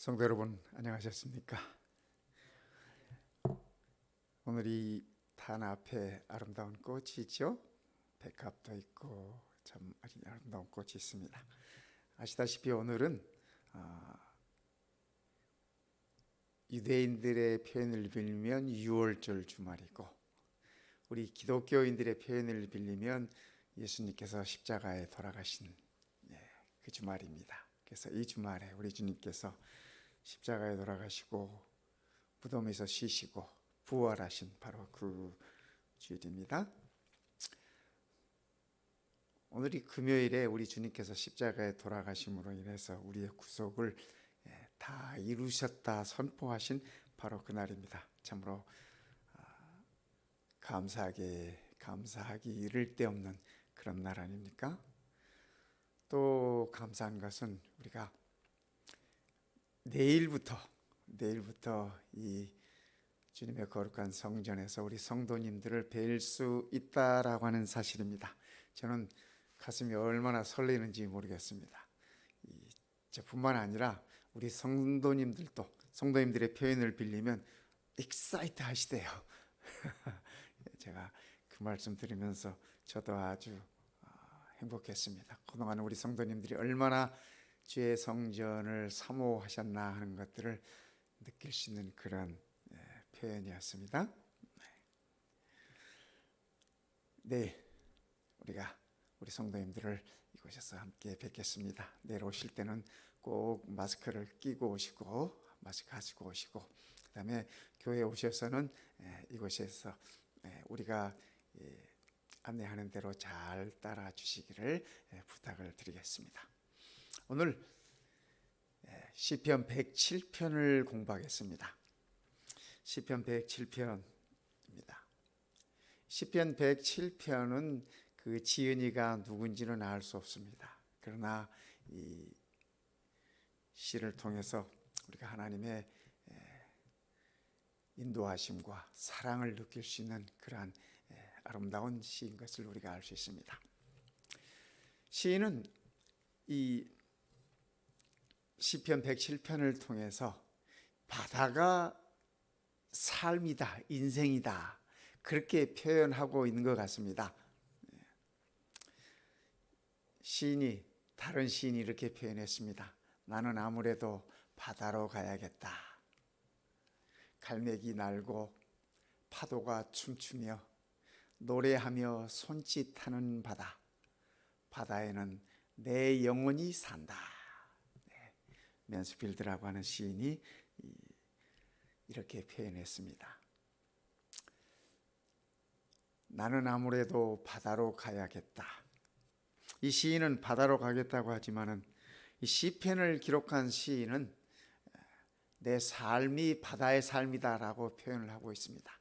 성도 여러분, 안녕하셨습니까? 오늘이 단 앞에 아름다운 꽃이 있죠? 백합도 있고 참 아름다운 꽃이 있습니다. 아시다시피 오늘은 유대인들의 표현을 빌리면 유월절 주말이고, 우리 기독교인들의 표현을 빌리면 예수님께서 십자가에 돌아가신 그 주말입니다. 그래서 이 주말에 우리 주님께서 십자가에 돌아가시고 무덤에서 쉬시고 부활하신 바로 그 주일입니다. 오늘이 금요일에 우리 주님께서 십자가에 돌아가심으로 인해서 우리의 구속을 다 이루셨다 선포하신 바로 그날입니다. 참으로 감사하기 이를 데 없는 그런 날 아닙니까? 또 감사한 것은 우리가 내일부터 이 주님의 거룩한 성전에서 우리 성도님들을 뵐 수 있다라고 하는 사실입니다. 저는 가슴이 얼마나 설레는지 모르겠습니다. 저뿐만 아니라 우리 성도님들의 표현을 빌리면 익사이트 하시대요. 제가 그 말씀 들으면서 저도 아주 행복했습니다. 그동안 우리 성도님들이 얼마나 주의 성전을 사모하셨나 하는 것들을 느낄 수 있는 그런 표현이었습니다. 내일 우리가 우리 성도님들을 이곳에서 함께 뵙겠습니다. 내일 오실 때는 꼭 마스크를 끼고 오시고, 마스크 하시고 오시고, 그 다음에 교회에 오셔서는 이곳에서 우리가 안내하는 대로 잘 따라 주시기를 부탁을 드리겠습니다. 오늘 시편 107편을 공부하겠습니다. 시편 107편입니다. 시편 107편은 그 지은이가 누군지는 알 수 없습니다. 그러나 이 시를 통해서 우리가 하나님의 인도하심과 사랑을 느낄 수 있는 그러한 아름다운 시인 것을 우리가 알 수 있습니다. 시인은 이 시편 107편을 통해서 바다가 삶이다, 인생이다, 그렇게 표현하고 있는 것 같습니다. 시인이, 다른 시인이 이렇게 표현했습니다. 나는 아무래도 바다로 가야겠다. 갈매기 날고 파도가 춤추며 노래하며 손짓하는 바다. 바다에는 내 영혼이 산다. 맨스필드라고 하는 시인이 이렇게 표현했습니다. 나는 아무래도 바다로 가야겠다. 이 시인은 바다로 가겠다고 하지만은 이 시편을 기록한 시인은 내 삶이 바다의 삶이다라고 표현을 하고 있습니다.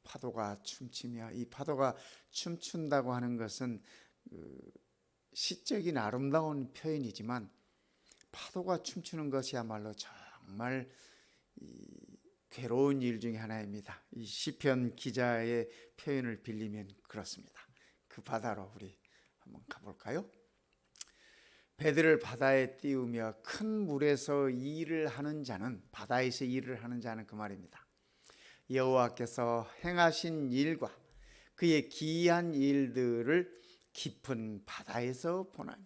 파도가 춤추며, 이 파도가 춤춘다고 하는 것은 시적인 아름다운 표현이지만 파도가 춤추는 것이야말로 정말 괴로운 일 중에 하나입니다. 이 시편 기자의 표현을 빌리면 그렇습니다. 그 바다로 우리 한번 가볼까요? 배들을 바다에 띄우며 큰 물에서 일을 하는 자는, 바다에서 일을 하는 자는 그 말입니다. 여호와께서 행하신 일과 그의 기이한 일들을 깊은 바다에서 보나니.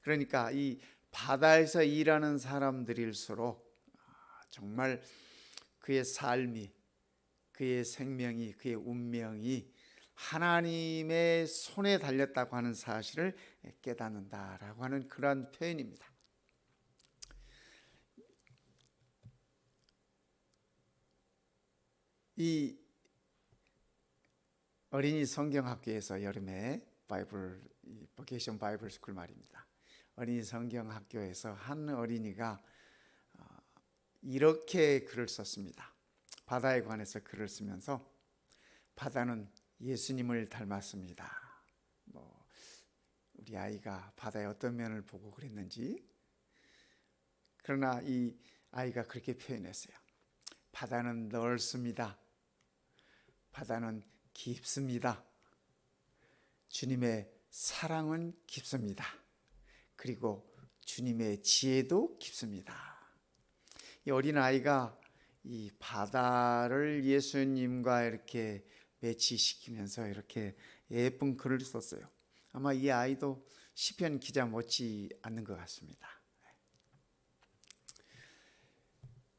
그러니까 이 바다에서 일하는 사람들일수록 정말 그의 삶이, 그의 생명이, 그의 운명이 하나님의 손에 달렸다고 하는 사실을 깨닫는다라고 하는 그러한 표현입니다. 이 어린이 성경학교에서 여름에 버케이션 바이블 스쿨 말입니다. 어린이 성경학교에서 한 어린이가 이렇게 글을 썼습니다. 바다에 관해서 글을 쓰면서 바다는 예수님을 닮았습니다. 우리 아이가 바다의 어떤 면을 보고 그랬는지, 그러나 이 아이가 그렇게 표현했어요. 바다는 넓습니다. 바다는 깊습니다. 주님의 사랑은 깊습니다. 그리고 주님의 지혜도 깊습니다. 이 어린아이가 이 바다를 예수님과 이렇게 매치시키면서 이렇게 예쁜 글을 썼어요. 아마 이 아이도 시편 기자 못지 않는 것 같습니다.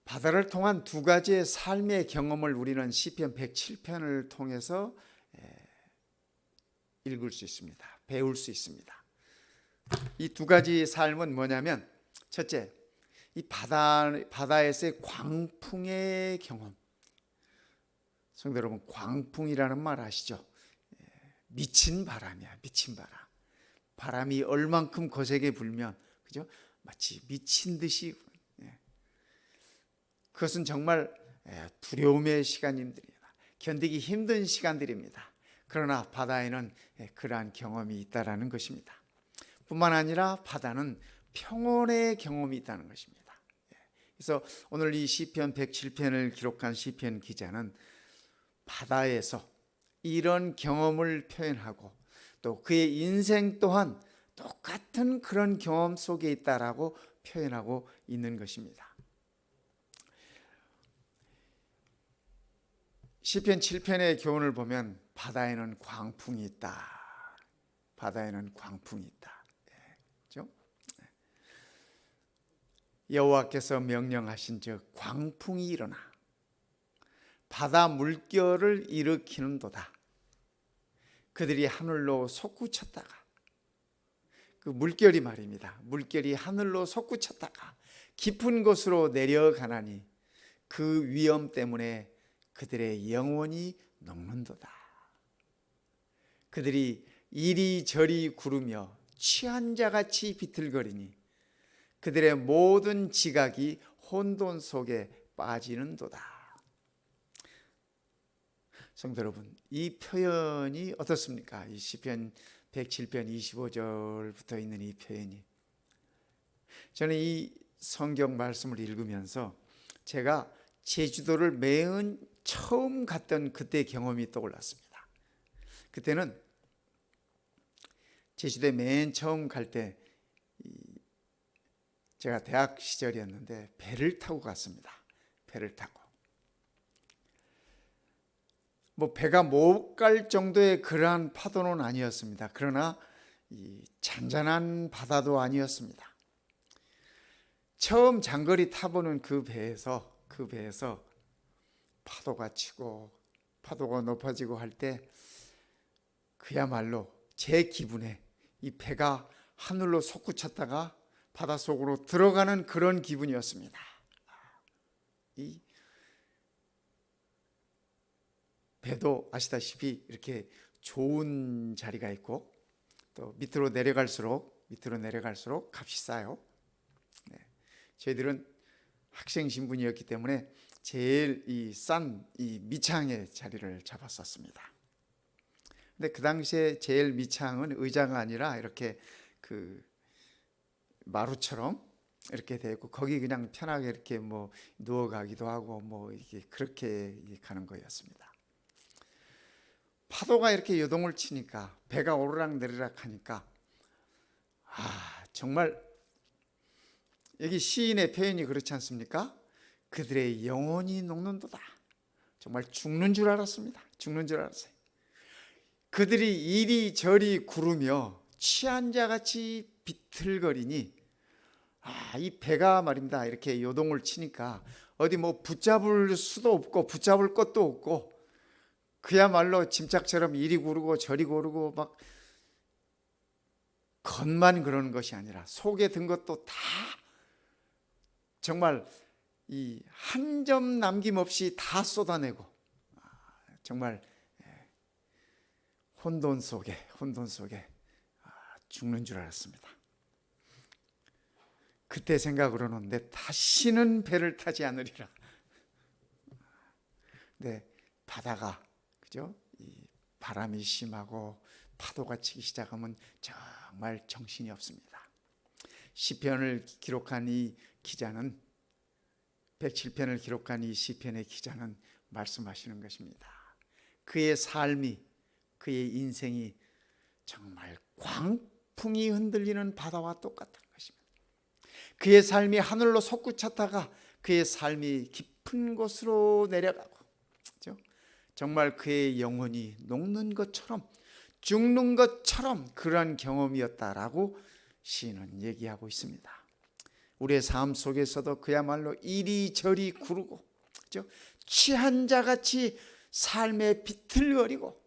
바다를 통한 두 가지의 삶의 경험을 우리는 시편 107편을 통해서 읽을 수 있습니다. 배울 수 있습니다. 이 두 가지 삶은 뭐냐면, 첫째, 이 바다에서의 광풍의 경험. 성도 여러분, 광풍이라는 말 아시죠? 미친 바람이야, 미친 바람. 바람이 얼만큼 거세게 불면, 그죠? 마치 미친 듯이. 그것은 정말 두려움의 시간입니다. 견디기 힘든 시간들입니다. 그러나 바다에는 그러한 경험이 있다라는 것입니다. 뿐만 아니라 바다는 평온의 경험이 있다는 것입니다. 그래서 오늘 이 시편 107편을 기록한 시편 기자는 바다에서 이런 경험을 표현하고 또 그의 인생 또한 똑같은 그런 경험 속에 있다라고 표현하고 있는 것입니다. 시편 7편의 교훈을 보면 바다에는 광풍이 있다. 바다에는 광풍이 있다. 그렇죠? 여호와께서 명령하신 즉 광풍이 일어나 바다 물결을 일으키는도다. 그들이 하늘로 솟구쳤다가, 그 물결이 말입니다. 물결이 하늘로 솟구쳤다가 깊은 곳으로 내려가나니 그 위험 때문에 그들의 영혼이 녹는도다. 그들이 이리저리 구르며 취한 자같이 비틀거리니 그들의 모든 지각이 혼돈 속에 빠지는도다. 성도 여러분, 이 표현이 어떻습니까? 이 시편 107편 25절부터 있는 이 표현이, 저는 이 성경 말씀을 읽으면서 제가 제주도를 맨 처음 갔던 그때 경험이 떠올랐습니다. 그때는 제주도에 맨 처음 갈 때 제가 대학 시절이었는데 배를 타고 갔습니다. 배를 타고. 뭐 배가 못 갈 정도의 그러한 파도는 아니었습니다. 그러나 이 잔잔한 바다도 아니었습니다. 처음 장거리 타보는 그 배에서 파도가 치고 파도가 높아지고 할 때 그야말로 제 기분에 이 배가 하늘로 솟구쳤다가 바닷속으로 들어가는 그런 기분이었습니다. 이 배도 아시다시피 이렇게 좋은 자리가 있고 또 밑으로 내려갈수록 값이 싸요. 저희들은 학생 신분이었기 때문에 제일 싼 밑창의 자리를 잡았었습니다. 근데 그 당시에 제일 밑창은 의자가 아니라 이렇게 그 마루처럼 이렇게 되어 있고 거기 그냥 편하게 이렇게 뭐 누워 가기도 하고 뭐 이렇게 그렇게 가는 거였습니다. 파도가 이렇게 요동을 치니까 배가 오르락 내리락 하니까 정말 여기 시인의 표현이 그렇지 않습니까? 그들의 영혼이 녹는도다. 정말 죽는 줄 알았습니다. 죽는 줄 알았어요. 그들이 이리저리 구르며 취한 자같이 비틀거리니 이 배가 말입니다. 이렇게 요동을 치니까 어디 뭐 붙잡을 수도 없고 붙잡을 것도 없고 그야말로 짐짝처럼 이리 구르고 저리 구르고 막 겉만 그러는 것이 아니라 속에 든 것도 다 정말 이 한 점 남김없이 다 쏟아내고 정말 혼돈 속에 죽는 줄 알았습니다. 그때 생각으로는 내 다시는 배를 타지 않으리라. 네, 바다가 그죠? 이 바람이 심하고 파도가 치기 시작하면 정말 정신이 없습니다. 시편을 기록한 이 기자는 107편을 기록한 이 시편의 기자는 말씀하시는 것입니다. 그의 삶이 그의 인생이 정말 광풍이 흔들리는 바다와 똑같다는 것입니다. 그의 삶이 하늘로 솟구쳤다가 그의 삶이 깊은 곳으로 내려가고, 그렇죠? 정말 그의 영혼이 녹는 것처럼, 죽는 것처럼 그러한 경험이었다라고 시인은 얘기하고 있습니다. 우리의 삶 속에서도 그야말로 이리저리 구르고, 그렇죠? 취한 자같이 삶에 비틀거리고,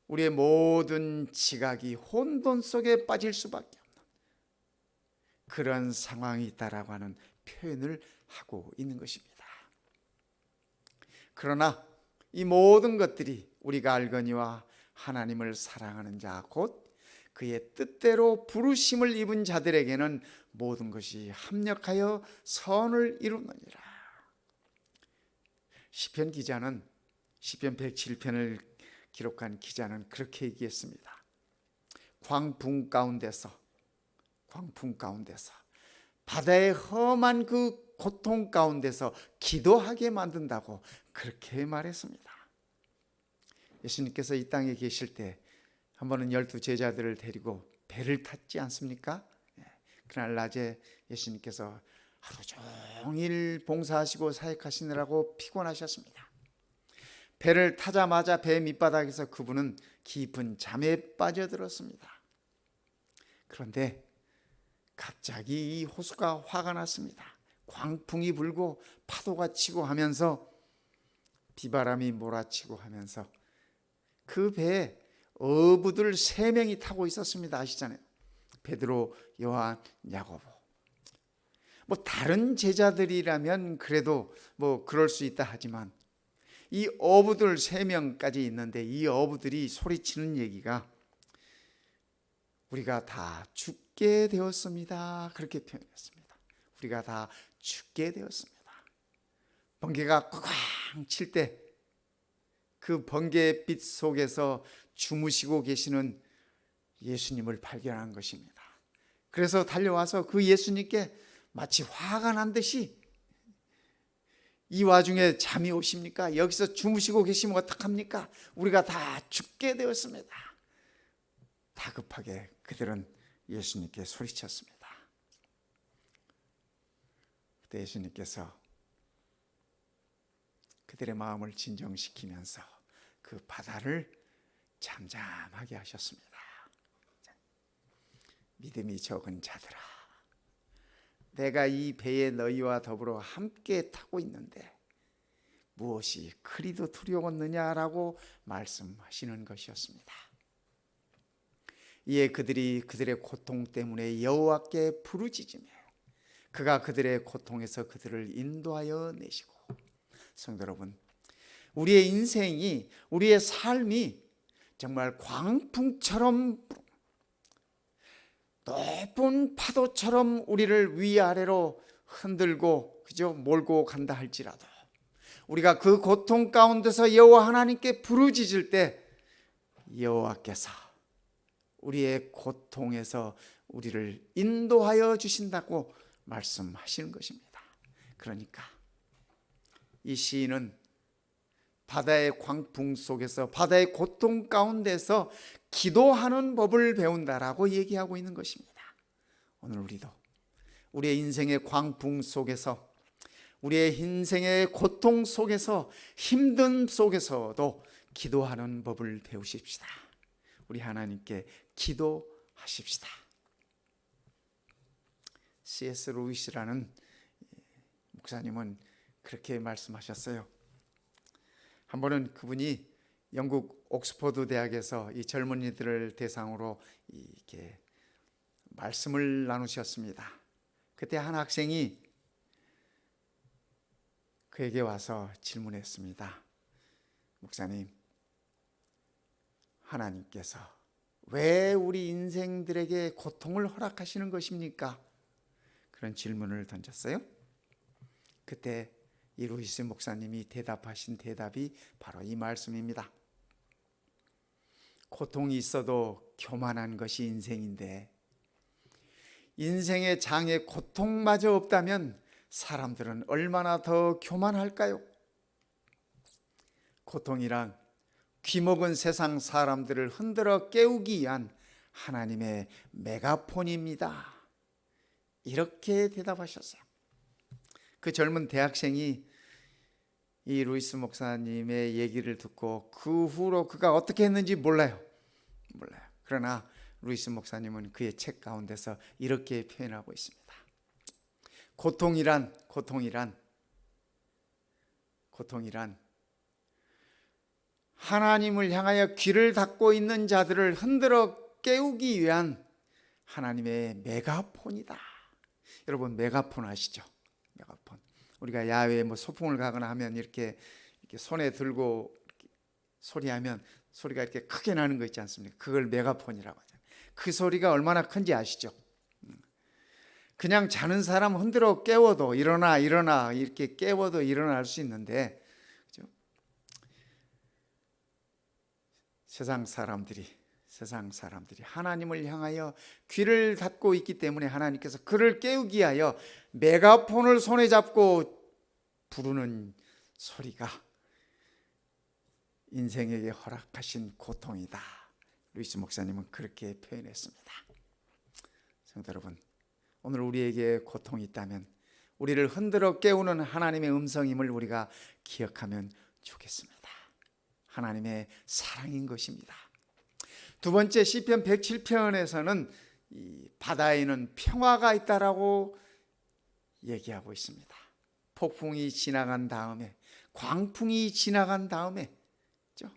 우리의 모든 지각이 혼돈 속에 빠질 수밖에 없는 그런 상황이 있다라고 하는 표현을 하고 있는 것입니다. 그러나 이 모든 것들이 우리가 알거니와 하나님을 사랑하는 자, 곧 그의 뜻대로 부르심을 입은 자들에게는 모든 것이 합력하여 선을 이루느니라. 시편 기자는, 시편 107편을 기록한 기자는 그렇게 얘기했습니다. 광풍 가운데서 바다의 험한 그 고통 가운데서 기도하게 만든다고 그렇게 말했습니다. 예수님께서 이 땅에 계실 때 한 번은 12 제자들을 데리고 배를 탔지 않습니까? 그날 낮에 예수님께서 하루 종일 봉사하시고 사역하시느라고 피곤하셨습니다. 배를 타자마자 배 밑바닥에서 그분은 깊은 잠에 빠져들었습니다. 그런데 갑자기 이 호수가 화가 났습니다. 광풍이 불고 파도가 치고 하면서, 비바람이 몰아치고 하면서 그 배에 어부들 3명이 타고 있었습니다. 아시잖아요. 베드로, 요한, 야고보. 다른 제자들이라면 그래도 그럴 수 있다 하지만 이 어부들 3명까지 있는데, 이 어부들이 소리치는 얘기가 우리가 다 죽게 되었습니다. 그렇게 표현했습니다. 우리가 다 죽게 되었습니다. 번개가 꽝 칠 때 그 번개빛 속에서 주무시고 계시는 예수님을 발견한 것입니다. 그래서 달려와서 그 예수님께 마치 화가 난 듯이, 이 와중에 잠이 오십니까? 여기서 주무시고 계시면 어떡합니까? 우리가 다 죽게 되었습니다. 다급하게 그들은 예수님께 소리쳤습니다. 그때 예수님께서 그들의 마음을 진정시키면서 그 바다를 잠잠하게 하셨습니다. 믿음이 적은 자들아, 내가 이 배에 너희와 더불어 함께 타고 있는데 무엇이 그리도 두려웠느냐라고 말씀하시는 것이었습니다. 이에 그들이 그들의 고통 때문에 여호와께 부르짖으며 그가 그들의 고통에서 그들을 인도하여 내시고, 성도 여러분, 우리의 인생이, 우리의 삶이 정말 광풍처럼, 높은 파도처럼 우리를 위아래로 흔들고, 그죠? 몰고 간다 할지라도 우리가 그 고통 가운데서 여호와 하나님께 부르짖을 때 여호와께서 우리의 고통에서 우리를 인도하여 주신다고 말씀하시는 것입니다. 그러니까 이 시인은 바다의 광풍 속에서, 바다의 고통 가운데서 기도하는 법을 배운다라고 얘기하고 있는 것입니다. 오늘 우리도 우리의 인생의 광풍 속에서, 우리의 인생의 고통 속에서, 힘든 속에서도 기도하는 법을 배우십시다. 우리 하나님께 기도하십시다. C.S. 루이스라는 목사님은 그렇게 말씀하셨어요. 한 번은 그분이 영국 옥스퍼드 대학에서 이 젊은이들을 대상으로 이렇게 말씀을 나누셨습니다. 그때 한 학생이 그에게 와서 질문했습니다. 목사님, 하나님께서 왜 우리 인생들에게 고통을 허락하시는 것입니까? 그런 질문을 던졌어요. 그때 이 루이스 목사님이 대답하신 대답이 바로 이 말씀입니다. 고통이 있어도 교만한 것이 인생인데, 인생의 장에 고통마저 없다면 사람들은 얼마나 더 교만할까요? 고통이란 귀먹은 세상 사람들을 흔들어 깨우기 위한 하나님의 메가폰입니다. 이렇게 대답하셨어요. 그 젊은 대학생이 이 루이스 목사님의 얘기를 듣고 그 후로 그가 어떻게 했는지 몰라요. 그러나 루이스 목사님은 그의 책 가운데서 이렇게 표현하고 있습니다. 고통이란 하나님을 향하여 귀를 닫고 있는 자들을 흔들어 깨우기 위한 하나님의 메가폰이다. 여러분, 메가폰 아시죠? 메가폰. 우리가 야외에 소풍을 가거나 하면 이렇게 손에 들고 이렇게 소리하면 소리가 이렇게 크게 나는 거 있지 않습니까? 그걸 메가폰이라고 하잖아요. 그 소리가 얼마나 큰지 아시죠? 그냥 자는 사람 흔들어 깨워도 일어나 이렇게 깨워도 일어날 수 있는데, 그죠? 세상 사람들이 하나님을 향하여 귀를 닫고 있기 때문에 하나님께서 그를 깨우기 위하여 메가폰을 손에 잡고 부르는 소리가 인생에게 허락하신 고통이다. 루이스 목사님은 그렇게 표현했습니다. 성도 여러분, 오늘 우리에게 고통이 있다면 우리를 흔들어 깨우는 하나님의 음성임을 우리가 기억하면 좋겠습니다. 하나님의 사랑인 것입니다. 두 번째, 시편 107편에서는 이 바다에는 평화가 있다라고 얘기하고 있습니다. 폭풍이 지나간 다음에, 광풍이 지나간 다음에, 그렇죠?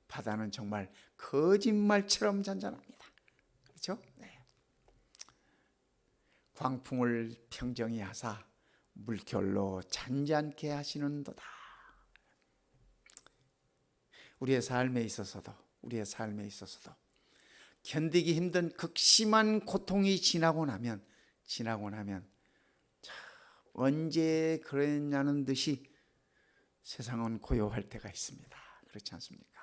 바다는 정말 거짓말처럼 잔잔합니다. 그렇죠? 네. 광풍을 평정히 하사 물결로 잔잔케 하시는도다. 우리의 삶에 있어서도 견디기 힘든 극심한 고통이 지나고 나면 언제 그랬냐는 듯이 세상은 고요할 때가 있습니다. 그렇지 않습니까?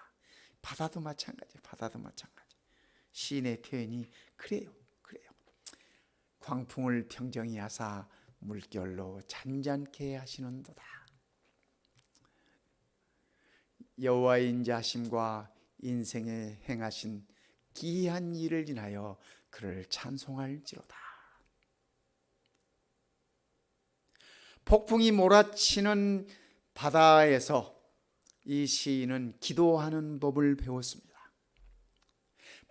바다도 마찬가지. 시인의 표현이 그래요. 광풍을 평정히 하사 물결로 잔잔케 하시는도다. 여호와의 인자하심과 인생에 행하신 기이한 일을 인하여 그를 찬송할지로다. 폭풍이 몰아치는 바다에서 이 시인은 기도하는 법을 배웠습니다.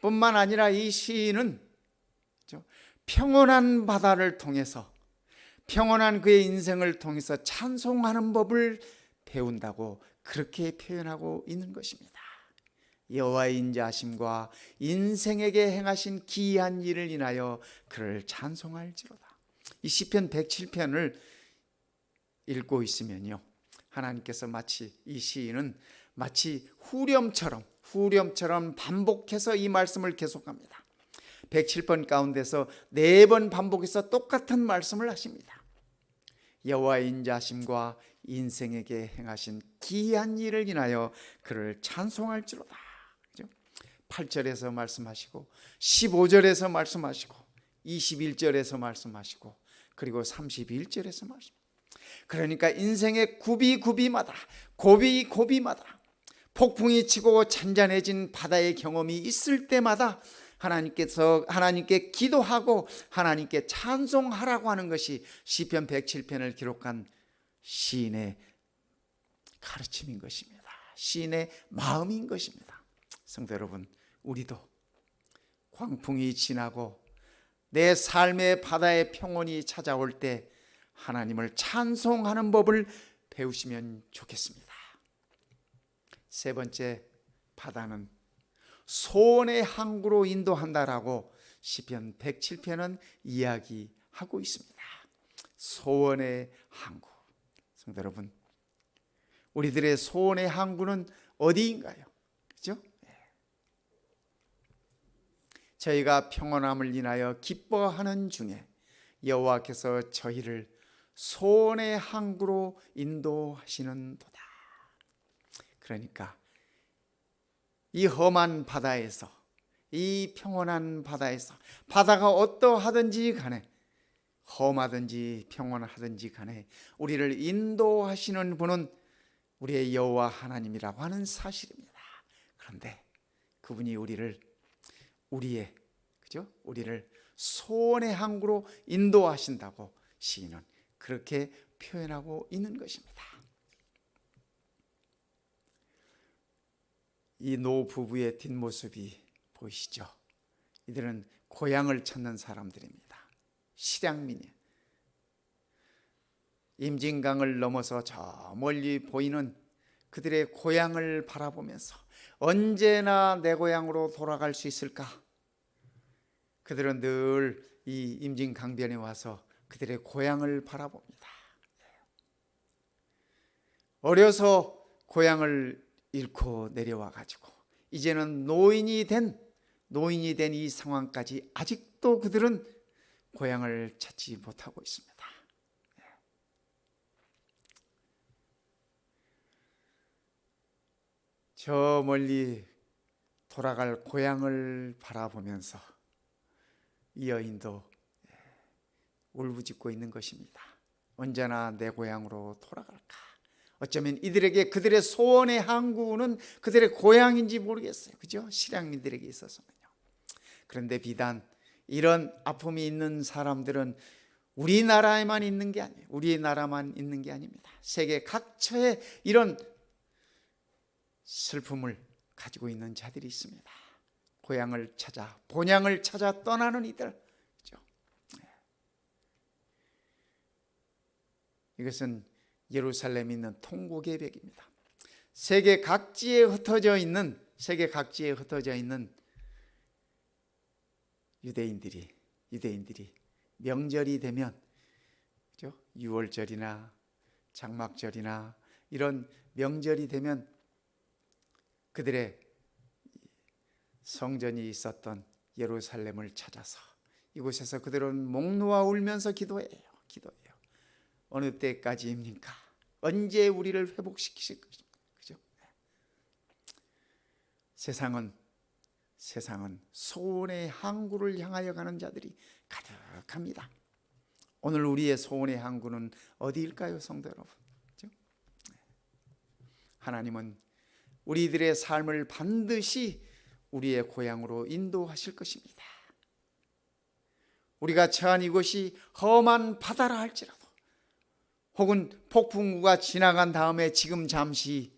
뿐만 아니라 이 시인은 평온한 바다를 통해서, 평온한 그의 인생을 통해서 찬송하는 법을 배운다고 그렇게 표현하고 있는 것입니다. 여호와의 인자하심과 인생에게 행하신 기이한 일을 인하여 그를 찬송할지로다. 이 시편 107편을 읽고 있으면요, 하나님께서 이 시인은 마치 후렴처럼 반복해서 이 말씀을 계속합니다. 107번 가운데서 4번 반복해서 똑같은 말씀을 하십니다. 여호와의 인자하심과 인생에게 행하신 기이한 일을 인하여 그를 찬송할지로다. 8절에서 말씀하시고 15절에서 말씀하시고 21절에서 말씀하시고 그리고 31절에서 말씀. 그러니까 인생의 고비마다 폭풍이 치고 잔잔해진 바다의 경험이 있을 때마다 하나님께 기도하고 하나님께 찬송하라고 하는 것이 시편 107편을 기록한 시인의 가르침인 것입니다. 시인의 마음인 것입니다. 성도 여러분, 우리도 광풍이 지나고 내 삶의 바다의 평온이 찾아올 때 하나님을 찬송하는 법을 배우시면 좋겠습니다. 세 번째, 바다는 소원의 항구로 인도한다라고 시편 107편은 이야기하고 있습니다. 소원의 항구. 성도 여러분, 우리들의 소원의 항구는 어디인가요? 그렇죠? 저희가 평온함을 인하여 기뻐하는 중에 여호와께서 저희를 소원의 항구로 인도하시는도다. 그러니까 이 험한 바다에서, 이 평온한 바다에서, 바다가 어떠하든지 간에, 험하든지 평온하든지 간에 우리를 인도하시는 분은 우리의 여호와 하나님이라고 하는 사실입니다. 그런데 그분이 우리를 소원의 항구로 인도하신다고 시인은 그렇게 표현하고 있는 것입니다. 이 노부부의 뒷모습이 보이시죠? 이들은 고향을 찾는 사람들입니다. 실향민이에요. 임진강을 넘어서 저 멀리 보이는 그들의 고향을 바라보면서 언제나 내 고향으로 돌아갈 수 있을까? 그들은 늘 이 임진강변에 와서 그들의 고향을 바라봅니다. 어려서 고향을 잃고 내려와 가지고 이제는 노인이 된 이 상황까지 아직도 그들은 고향을 찾지 못하고 있습니다. 저 멀리 돌아갈 고향을 바라보면서 이 여인도 울부짖고 있는 것입니다. 언제나 내 고향으로 돌아갈까? 어쩌면 이들에게 그들의 소원의 항구는 그들의 고향인지 모르겠어요. 그죠? 실향민들에게 있어서는요. 그런데 비단 이런 아픔이 있는 사람들은 우리나라에만 있는 게 아니에요. 우리나라만 있는 게 아닙니다. 세계 각처에 이런 슬픔을 가지고 있는 자들이 있습니다. 고향을 찾아, 본향을 찾아 떠나는 이들. 그렇죠? 이것은 예루살렘에 있는 통고개벽입니다. 세계 각지에 흩어져 있는 유대인들이 명절이 되면, 그렇죠? 유월절이나 장막절이나 이런 명절이 되면 그들의 성전이 있었던 예루살렘을 찾아서 이곳에서 그들은 목 놓아 울면서 기도해요. 어느 때까지입니까? 언제 우리를 회복시키실 것입니까? 그죠? 세상은 소원의 항구를 향하여 가는 자들이 가득합니다. 오늘 우리의 소원의 항구는 어디일까요, 성도 여러분? 그죠? 하나님은 우리들의 삶을 반드시 우리의 고향으로 인도하실 것입니다. 우리가 처한 이곳이 험한 바다라 할지라도, 혹은 폭풍우가 지나간 다음에 지금 잠시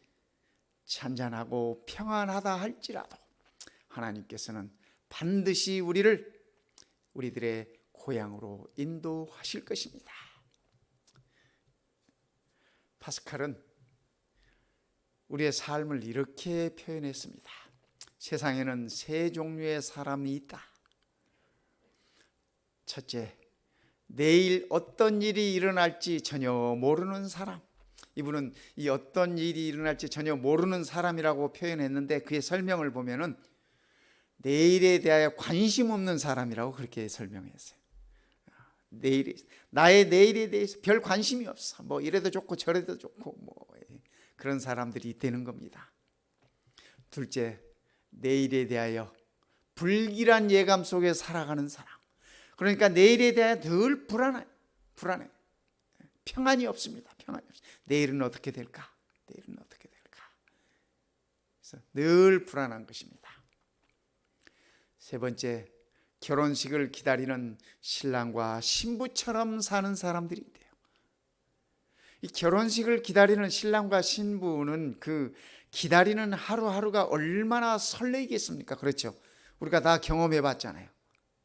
잔잔하고 평안하다 할지라도 하나님께서는 반드시 우리들의 고향으로 인도하실 것입니다. 파스칼은 우리의 삶을 이렇게 표현했습니다. 세상에는 세 종류의 사람이 있다. 첫째, 내일 어떤 일이 일어날지 전혀 모르는 사람. 이분은 이 어떤 일이 일어날지 전혀 모르는 사람이라고 표현했는데, 그의 설명을 보면은 내일에 대하여 관심 없는 사람이라고 그렇게 설명했어요. 나의 내일에 대해서 별 관심이 없어. 뭐 이래도 좋고 저래도 좋고 뭐 그런 사람들이 되는 겁니다. 둘째, 내일에 대하여 불길한 예감 속에 살아가는 사람. 그러니까 내일에 대하여 늘 불안해. 평안이 없습니다. 내일은 어떻게 될까? 그래서 늘 불안한 것입니다. 세 번째, 결혼식을 기다리는 신랑과 신부처럼 사는 사람들이 있대요. 이 결혼식을 기다리는 신랑과 신부는 그 기다리는 하루하루가 얼마나 설레이겠습니까? 그렇죠? 우리가 다 경험해 봤잖아요.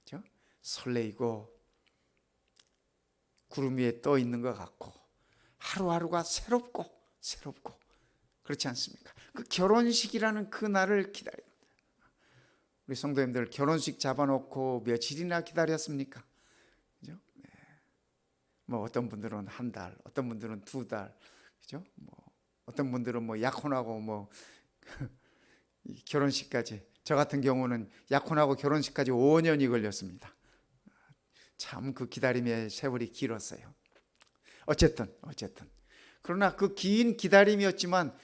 그렇죠? 설레이고 구름 위에 떠 있는 것 같고 하루하루가 새롭고 그렇지 않습니까? 그 결혼식이라는 그 날을 기다립니다. 우리 성도님들 결혼식 잡아놓고 며칠이나 기다렸습니까? 그죠? 네. 뭐 어떤 분들은 한 달, 어떤 분들은 두 달, 그죠? 뭐 어떤 분들은 뭐 약혼하고 뭐 결혼식까지, 저 같은 경우는 약혼하고 결혼식까지 5년이 걸렸습니다. 참 그 기다림의 세월이 길었어요. 어쨌든 그러나 그 긴 기다림이었지만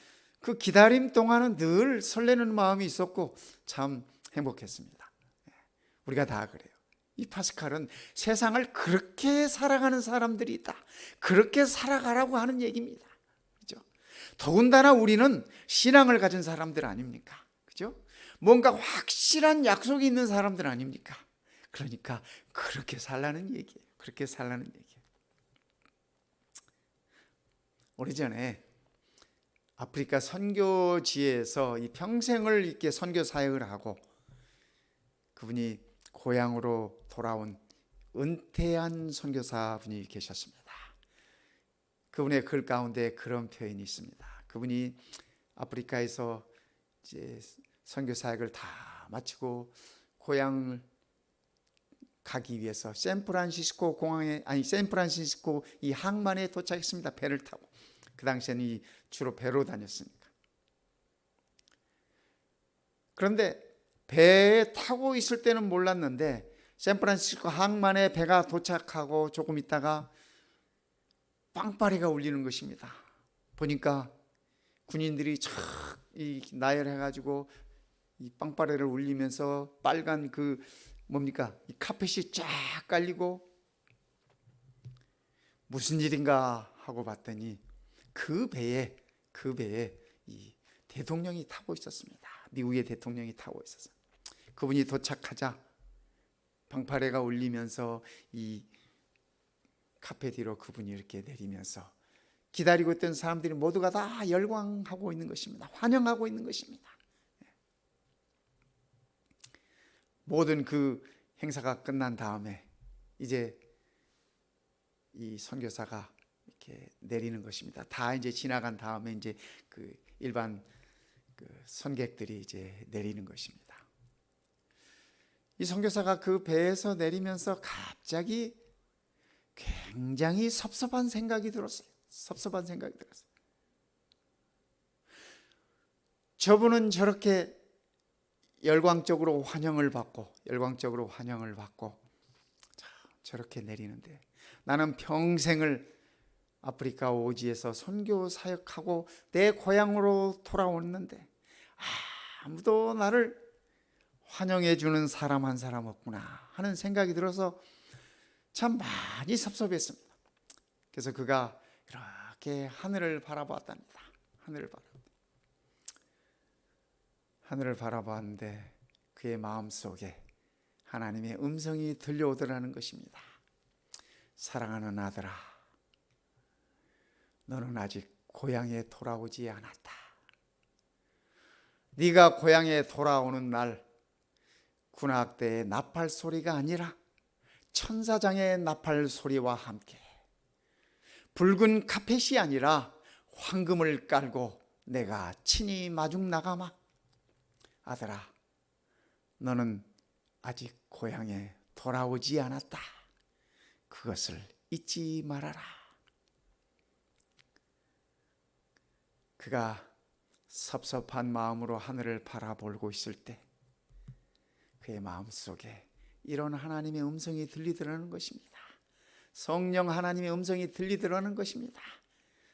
그 기다림 동안은 늘 설레는 마음이 있었고 참 행복했습니다. 우리가 다 그래요. 이 파스칼은 세상을 그렇게 살아가는 사람들이 있다, 그렇게 살아가라고 하는 얘기입니다. 그죠? 더군다나 우리는 신앙을 가진 사람들 아닙니까? 그죠? 뭔가 확실한 약속이 있는 사람들 아닙니까? 그러니까 그렇게 살라는 얘기예요. 오래전에 아프리카 선교지에서 이 평생을 이렇게 선교 사역을 하고 그분이 고향으로 돌아온 은퇴한 선교사분이 계셨습니다. 그분의 글 가운데 그런 표현이 있습니다. 그분이 아프리카에서 이제 선교 사역을 다 마치고 고향을 가기 위해서 샌프란시스코 이 항만에 도착했습니다. 배를 타고. 그 당시에는 주로 배로 다녔으니까. 그런데 배에 타고 있을 때는 몰랐는데 샌프란시스코 항만에 배가 도착하고 조금 있다가 빵빠레가 울리는 것입니다. 보니까 군인들이 촥 나열해가지고 이 빵빠레를 울리면서 빨간 이 카펫이 쫙 깔리고 무슨 일인가 하고 봤더니 그 배에 이 대통령이 타고 있었습니다. 미국의 대통령이 타고 있었어요. 그분이 도착하자 방파레가 울리면서 이 카페 뒤로 그분이 이렇게 내리면서 기다리고 있던 사람들이 모두가 다 열광하고 있는 것입니다. 환영하고 있는 것입니다. 모든 그 행사가 끝난 다음에 이제 이 선교사가 이렇게 내리는 것입니다. 다 이제 지나간 다음에 이제 그 일반 선객들이 이제 내리는 것입니다. 이 선교사가 그 배에서 내리면서 갑자기 굉장히 섭섭한 생각이 들었어요. 저분은 저렇게 열광적으로 환영을 받고 저렇게 내리는데 나는 평생을 아프리카 오지에서 선교 사역하고 내 고향으로 돌아왔는데 아무도 나를 환영해 주는 사람 한 사람 없구나 하는 생각이 들어서 참 많이 섭섭했습니다. 그래서 그가 이렇게 하늘을 바라보았답니다. 하늘을 바라봤는데 그의 마음속에 하나님의 음성이 들려오더라는 것입니다. 사랑하는 아들아, 너는 아직 고향에 돌아오지 않았다. 네가 고향에 돌아오는 날 군악대의 나팔 소리가 아니라 천사장의 나팔 소리와 함께 붉은 카펫이 아니라 황금을 깔고 내가 친히 마중 나가마. 아들아, 너는 아직 고향에 돌아오지 않았다. 그것을 잊지 말아라. 그가 섭섭한 마음으로 하늘을 바라보고 있을 때 그의 마음속에 이런 하나님의 음성이 들리더라는 것입니다. 성령 하나님의 음성이 들리더라는 것입니다.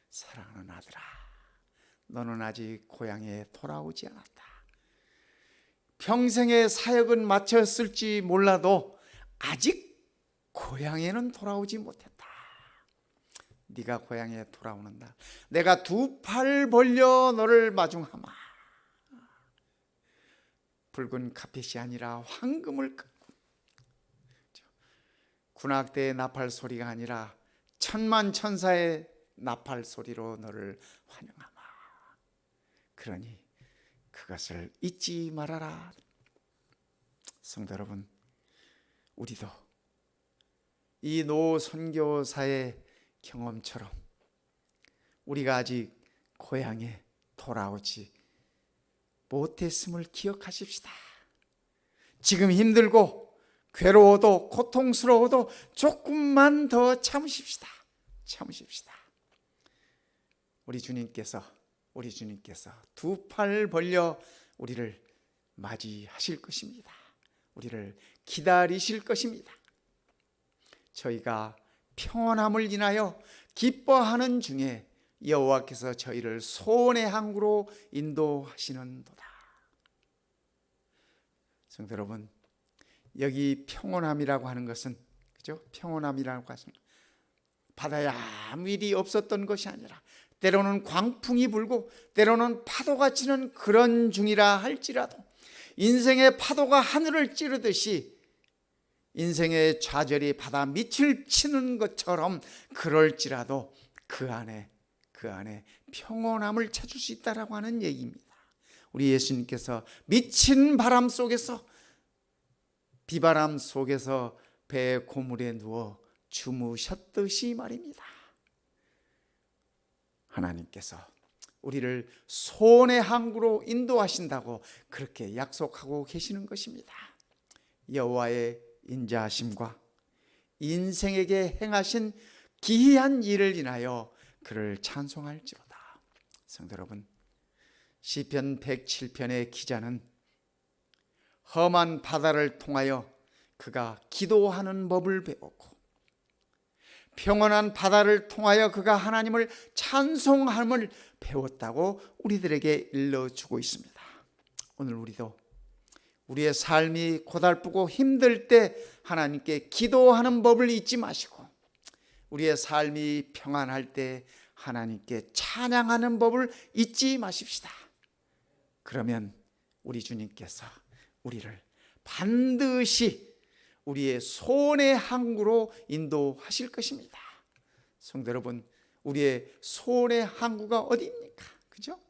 사랑하는 아들아, 너는 아직 고향에 돌아오지 않았다. 평생의 사역은 마쳤을지 몰라도 아직 고향에는 돌아오지 못했다. 네가 고향에 돌아오는 날 내가 두 팔 벌려 너를 마중하마. 붉은 카펫이 아니라 황금을 끊고 군악대의 나팔 소리가 아니라 천만 천사의 나팔 소리로 너를 환영하마. 그러니 그것을 잊지 말아라. 성도 여러분, 우리도 이 노 선교사의 경험처럼 우리가 아직 고향에 돌아오지 못했음을 기억하십시다. 지금 힘들고 괴로워도 고통스러워도 조금만 더 참으십시다. 우리 주님께서 두 팔 벌려 우리를 맞이하실 것입니다. 우리를 기다리실 것입니다. 저희가 평안함을 인하여 기뻐하는 중에 여호와께서 저희를 소원의 항구로 인도하시는도다. 성도 여러분, 여기 평온함이라고 하는 것은, 그죠? 평온함이라고 하는 바다에 아무 일이 없었던 것이 아니라 때로는 광풍이 불고 때로는 파도가 치는 그런 중이라 할지라도 인생의 파도가 하늘을 찌르듯이 인생의 좌절이 바다 밑을 치는 것처럼 그럴지라도 그 안에 그 안에 평온함을 찾을 수 있다라고 하는 얘기입니다. 우리 예수님께서 미친 바람 속에서, 비바람 속에서 배 고물에 누워 주무셨듯이 말입니다. 하나님께서 우리를 소원의 항구로 인도하신다고 그렇게 약속하고 계시는 것입니다. 여호와의 인자하심과 인생에게 행하신 기이한 일을 인하여 그를 찬송할지로다. 성도 여러분, 시편 107편의 기자는 험한 바다를 통하여 그가 기도하는 법을 배웠고, 평온한 바다를 통하여 그가 하나님을 찬송함을 배웠다고 우리들에게 일러주고 있습니다. 오늘 우리도 우리의 삶이 고달프고 힘들 때 하나님께 기도하는 법을 잊지 마시고, 우리의 삶이 평안할 때 하나님께 찬양하는 법을 잊지 마십시다. 그러면 우리 주님께서 우리를 반드시 우리의 소원의 항구로 인도하실 것입니다. 성도 여러분, 우리의 소원의 항구가 어디입니까? 그죠?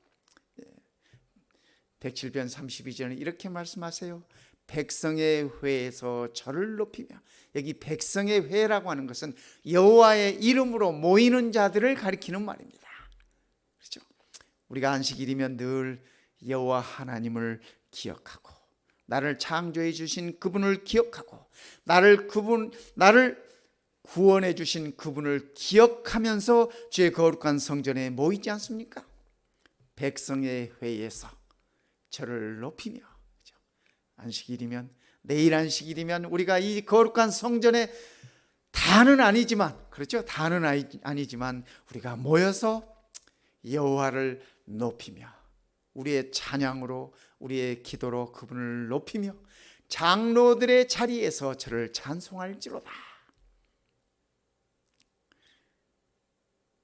107편 32절은 이렇게 말씀하세요. 백성의 회에서 저를 높이며, 여기 백성의 회라고 하는 것은 여호와의 이름으로 모이는 자들을 가리키는 말입니다. 그렇죠? 우리가 안식일이면 늘 여호와 하나님을 기억하고, 나를 창조해 주신 그분을 기억하고, 나를 구원해 주신 그분을 기억하면서 주의 거룩한 성전에 모이지 않습니까? 백성의 회에서 저를 높이며, 그렇죠? 안식일이면, 내일 안식일이면 우리가 이 거룩한 성전에 다는 아니지만, 그렇죠? 다는 아니지만 우리가 모여서 여호와를 높이며 우리의 찬양으로, 우리의 기도로 그분을 높이며 장로들의 자리에서 저를 찬송할지로다.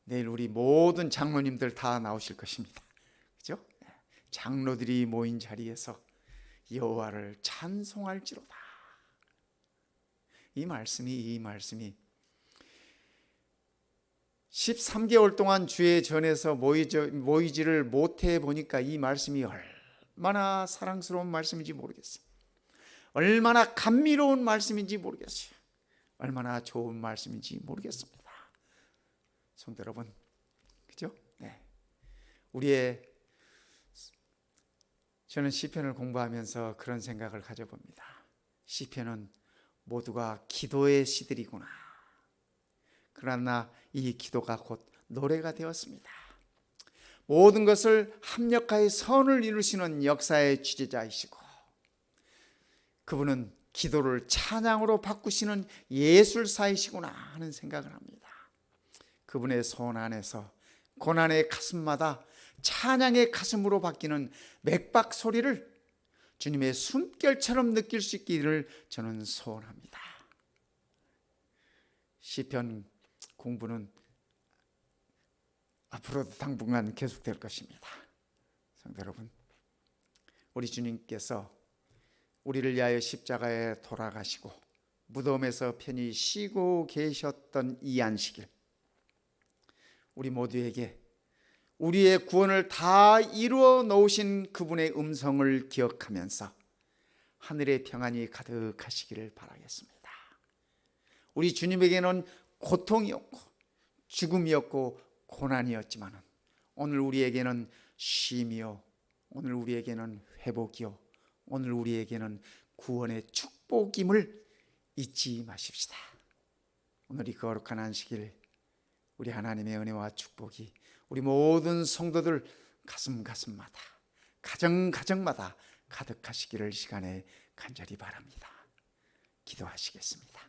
내일 우리 모든 장로님들 다 나오실 것입니다. 그렇죠? 장로들이 모인 자리에서 여호와를 찬송할지로다. 이 말씀이 13개월 동안 주의 전에서 모이지를 못해 보니까 이 말씀이 얼마나 사랑스러운 말씀인지 모르겠어요. 얼마나 감미로운 말씀인지 모르겠어요. 얼마나 좋은 말씀인지 모르겠습니다. 성도 여러분, 그죠? 네. 저는 시편을 공부하면서 그런 생각을 가져봅니다. 시편은 모두가 기도의 시들이구나. 그러나 이 기도가 곧 노래가 되었습니다. 모든 것을 합력하여 선을 이루시는 역사의 주재자이시고, 그분은 기도를 찬양으로 바꾸시는 예술사이시구나 하는 생각을 합니다. 그분의 손 안에서 고난의 가슴마다 찬양의 가슴으로 바뀌는 맥박 소리를 주님의 숨결처럼 느낄 수 있기를 저는 소원합니다. 시편 공부는 앞으로도 당분간 계속될 것입니다. 성도 여러분, 우리 주님께서 우리를 위하여 십자가에 돌아가시고 무덤에서 편히 쉬고 계셨던 이 안식일, 우리 모두에게 우리의 구원을 다 이루어 놓으신 그분의 음성을 기억하면서 하늘의 평안이 가득하시기를 바라겠습니다. 우리 주님에게는 고통이었고 죽음이었고 고난이었지만 오늘 우리에게는 쉼이요, 오늘 우리에게는 회복이요, 오늘 우리에게는 구원의 축복임을 잊지 마십시다. 오늘 이 거룩한 안식일, 우리 하나님의 은혜와 축복이 우리 모든 성도들 가슴마다, 가정마다 가득하시기를 시간에 간절히 바랍니다. 기도하시겠습니다.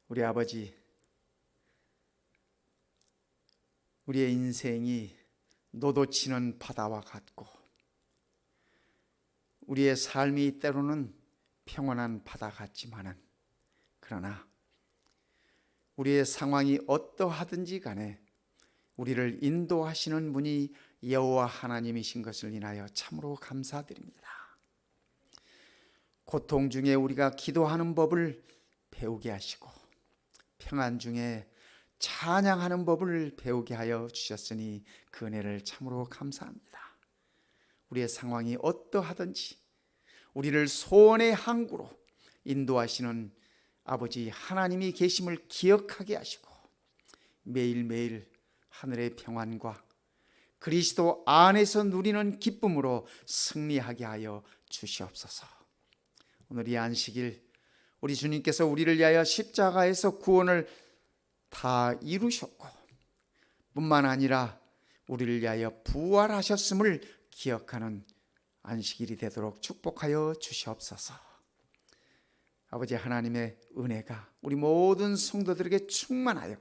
우리 아버지, 우리의 인생이 노도치는 바다와 같고 우리의 삶이 때로는 평온한 바다 같지만은, 그러나 우리의 상황이 어떠하든지 간에 우리를 인도하시는 분이 여호와 하나님이신 것을 인하여 참으로 감사드립니다. 고통 중에 우리가 기도하는 법을 배우게 하시고, 평안 중에 찬양하는 법을 배우게 하여 주셨으니 그 은혜를 참으로 감사합니다. 우리의 상황이 어떠하든지 우리를 소원의 항구로 인도하시는 아버지 하나님이 계심을 기억하게 하시고 매일매일 하늘의 평안과 그리스도 안에서 누리는 기쁨으로 승리하게 하여 주시옵소서. 오늘 이 안식일 우리 주님께서 우리를 위하여 십자가에서 구원을 다 이루셨고 뿐만 아니라 우리를 위하여 부활하셨음을 기억하는 안식일이 되도록 축복하여 주시옵소서. 아버지 하나님의 은혜가 우리 모든 성도들에게 충만하여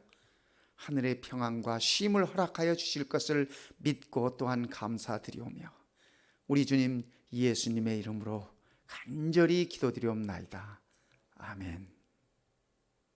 하늘의 평안과 쉼을 허락하여 주실 것을 믿고 또한 감사드리오며 우리 주님 예수님의 이름으로 간절히 기도드리옵나이다. 아멘.